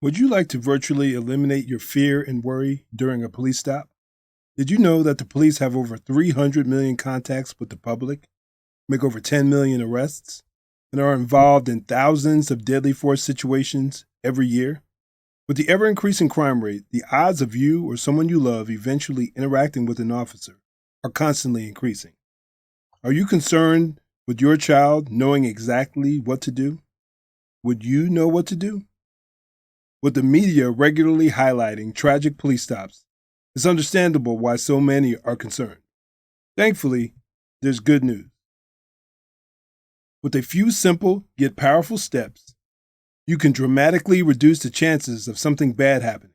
Would you like to virtually eliminate your fear and worry during a police stop? Did you know that the police have over 300 million contacts with the public, make over 10 million arrests, and are involved in thousands of deadly force situations every year? With the ever increasing crime rate, the odds of you or someone you love eventually interacting with an officer are constantly increasing. Are you concerned with your child knowing exactly what to do? Would you know what to do? With the media regularly highlighting tragic police stops, it's understandable why so many are concerned. Thankfully, there's good news. With a few simple yet powerful steps, you can dramatically reduce the chances of something bad happening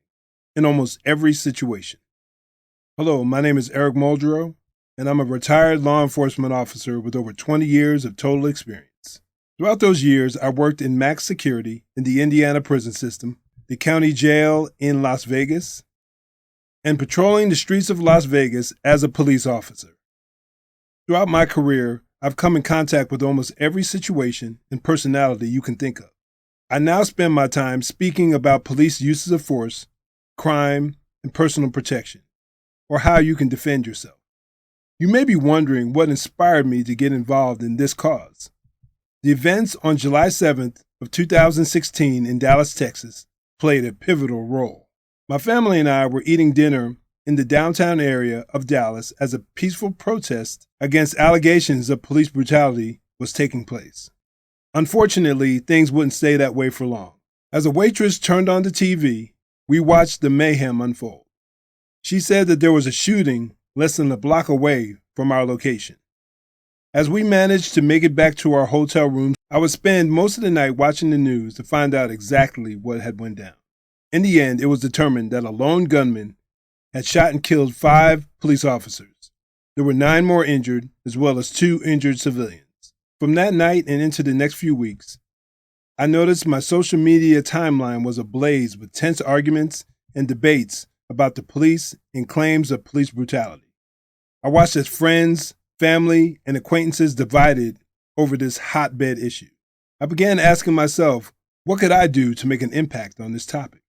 in almost every situation. Hello, my name is Eric Muldrow, and I'm a retired law enforcement officer with over 20 years of total experience. Throughout those years, I worked in max security in the Indiana prison system, the county jail in Las Vegas, and patrolling the streets of Las Vegas as a police officer. Throughout my career, I've come in contact with almost every situation and personality you can think of. I now spend my time speaking about police uses of force, crime, and personal protection, or how you can defend yourself. You may be wondering what inspired me to get involved in this cause. The events on July 7th of 2016 in Dallas, Texas, played a pivotal role. My family and I were eating dinner in the downtown area of Dallas as a peaceful protest against allegations of police brutality was taking place. Unfortunately, things wouldn't stay that way for long. As a waitress turned on the TV, we watched the mayhem unfold. She said that there was a shooting less than a block away from our location. As we managed to make it back to our hotel room, I would spend most of the night watching the news to find out exactly what had went down. In the end, it was determined that a lone gunman had shot and killed 5 police officers. There were 9 more injured, as well as 2 injured civilians. From that night and into the next few weeks, I noticed my social media timeline was ablaze with tense arguments and debates about the police and claims of police brutality. I watched as friends, family, and acquaintances divided over this hotbed issue. I began asking myself, what could I do to make an impact on this topic?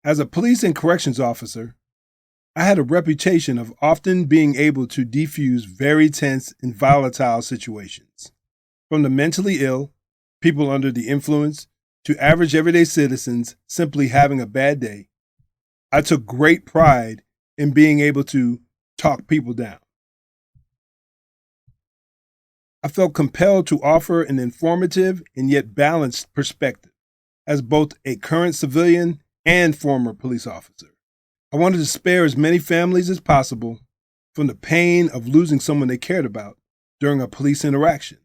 As a police and corrections officer, I had a reputation of often being able to defuse very tense and volatile situations. From the mentally ill, people under the influence, to average everyday citizens simply having a bad day, I took great pride in being able to talk people down. I felt compelled to offer an informative and yet balanced perspective as both a current civilian and former police officer. I wanted to spare as many families as possible from the pain of losing someone they cared about during a police interaction.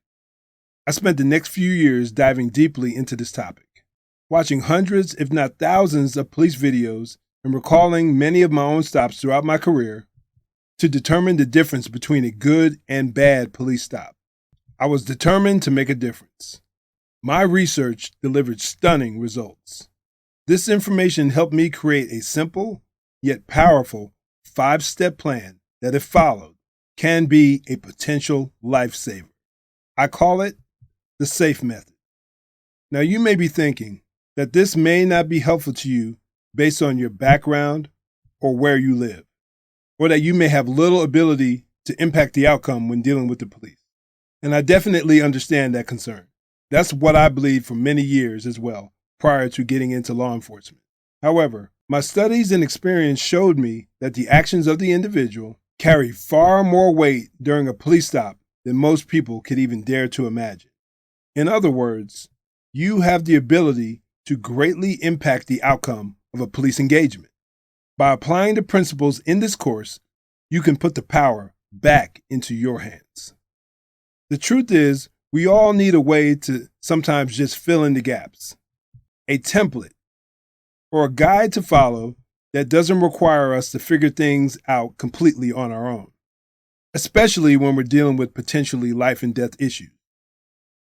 I spent the next few years diving deeply into this topic, watching hundreds, if not thousands, of police videos and recalling many of my own stops throughout my career to determine the difference between a good and bad police stop. I was determined to make a difference. My research delivered stunning results. This information helped me create a simple yet powerful 5-step plan that, if followed, can be a potential lifesaver. I call it the SAFE method. Now, you may be thinking that this may not be helpful to you based on your background or where you live, or that you may have little ability to impact the outcome when dealing with the police. And I definitely understand that concern. That's what I believed for many years as well, prior to getting into law enforcement. However, my studies and experience showed me that the actions of the individual carry far more weight during a police stop than most people could even dare to imagine. In other words, you have the ability to greatly impact the outcome of a police engagement. By applying the principles in this course, you can put the power back into your hands. The truth is, we all need a way to sometimes just fill in the gaps. A template or a guide to follow that doesn't require us to figure things out completely on our own, especially when we're dealing with potentially life and death issues.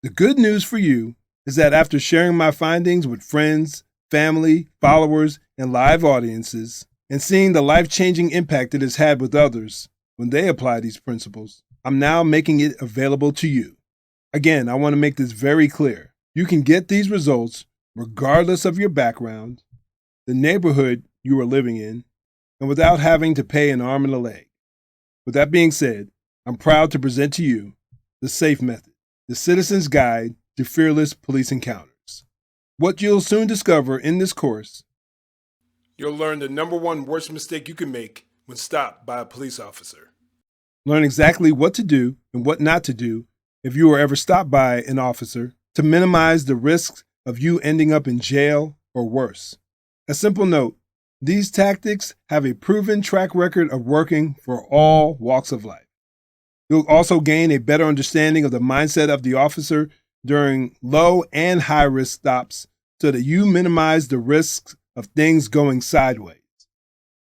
The good news for you is that after sharing my findings with friends, family, followers, and live audiences, and seeing the life-changing impact it has had with others when they apply these principles, I'm now making it available to you. Again, I want to make this very clear. You can get these results regardless of your background, the neighborhood you are living in, and without having to pay an arm and a leg. With that being said, I'm proud to present to you the SAFE Method, the Citizen's Guide to Fearless Police Encounters. What you'll soon discover in this course, you'll learn the number one worst mistake you can make when stopped by a police officer. Learn exactly what to do and what not to do if you are ever stopped by an officer to minimize the risks of you ending up in jail or worse. A simple note, these tactics have a proven track record of working for all walks of life. You'll also gain a better understanding of the mindset of the officer during low and high risk stops so that you minimize the risks of things going sideways.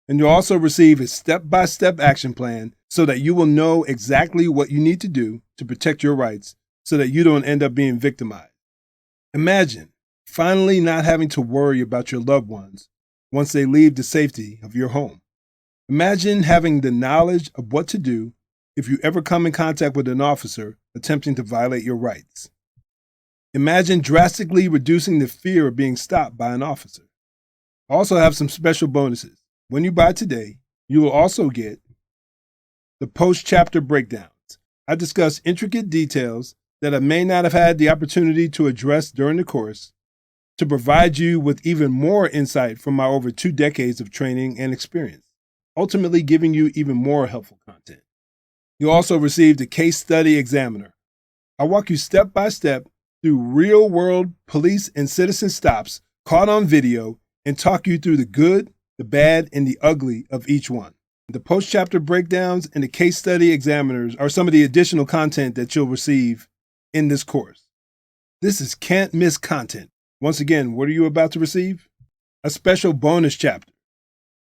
And you'll also receive a step-by-step action plan so that you will know exactly what you need to do to protect your rights so that you don't end up being victimized. Imagine finally not having to worry about your loved ones once they leave the safety of your home. Imagine having the knowledge of what to do if you ever come in contact with an officer attempting to violate your rights. Imagine drastically reducing the fear of being stopped by an officer. I also have some special bonuses. When you buy today, you will also get the post-chapter breakdowns. I discuss intricate details that I may not have had the opportunity to address during the course to provide you with even more insight from my over 2 decades of training and experience, ultimately giving you even more helpful content. You'll also receive the Case Study Examiner. I walk you step by step through real-world police and citizen stops caught on video and talk you through the good, the bad, and the ugly of each one. The post-chapter breakdowns and the case study examiners are some of the additional content that you'll receive in this course. This is can't-miss content. Once again, what are you about to receive? A special bonus chapter.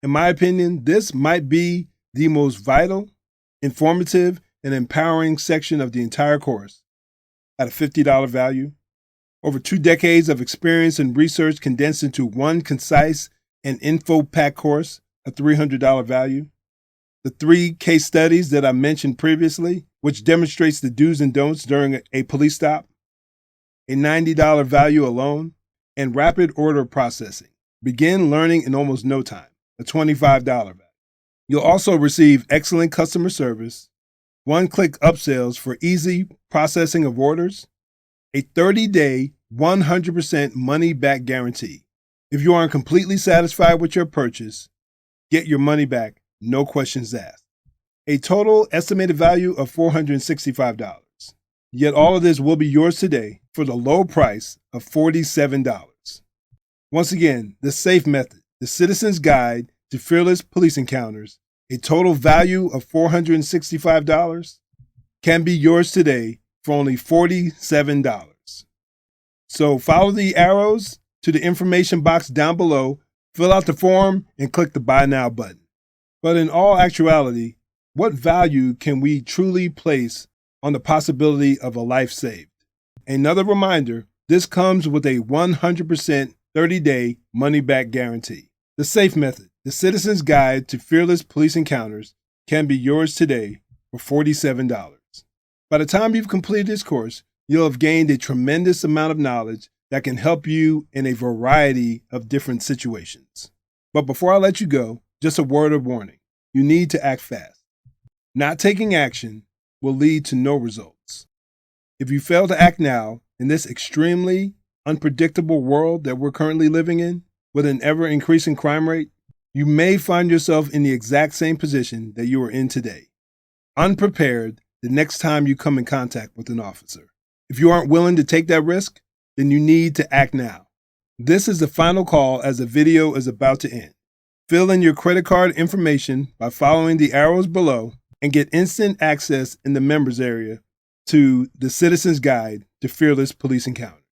In my opinion, this might be the most vital, informative, and empowering section of the entire course. At a $50 value, over 2 decades of experience and research condensed into one concise and info-packed course, a $300 value. The 3 case studies that I mentioned previously, which demonstrates the do's and don'ts during a police stop, a $90 value alone, and rapid order processing. Begin learning in almost no time, a $25 value. You'll also receive excellent customer service, one-click upsells for easy processing of orders, a 30-day, 100% money-back guarantee. If you aren't completely satisfied with your purchase, get your money back, no questions asked. A total estimated value of $465. Yet all of this will be yours today for the low price of $47. Once again, the SAFE Method, the Citizen's Guide to Fearless Police Encounters, a total value of $465, can be yours today for only $47. So follow the arrows to the information box down below, fill out the form, and click the Buy Now button. But in all actuality, what value can we truly place on the possibility of a life saved? Another reminder, this comes with a 100% 30-day money-back guarantee. The SAFE Method, the Citizen's Guide to Fearless Police Encounters, can be yours today for $47. By the time you've completed this course, you'll have gained a tremendous amount of knowledge that can help you in a variety of different situations. But before I let you go, just a word of warning. You need to act fast. Not taking action will lead to no results. If you fail to act now in this extremely unpredictable world that we're currently living in, with an ever-increasing crime rate, you may find yourself in the exact same position that you are in today, unprepared the next time you come in contact with an officer. If you aren't willing to take that risk, then you need to act now. This is the final call as the video is about to end. Fill in your credit card information by following the arrows below and get instant access in the members area to the Citizen's Guide to Fearless Police Encounters.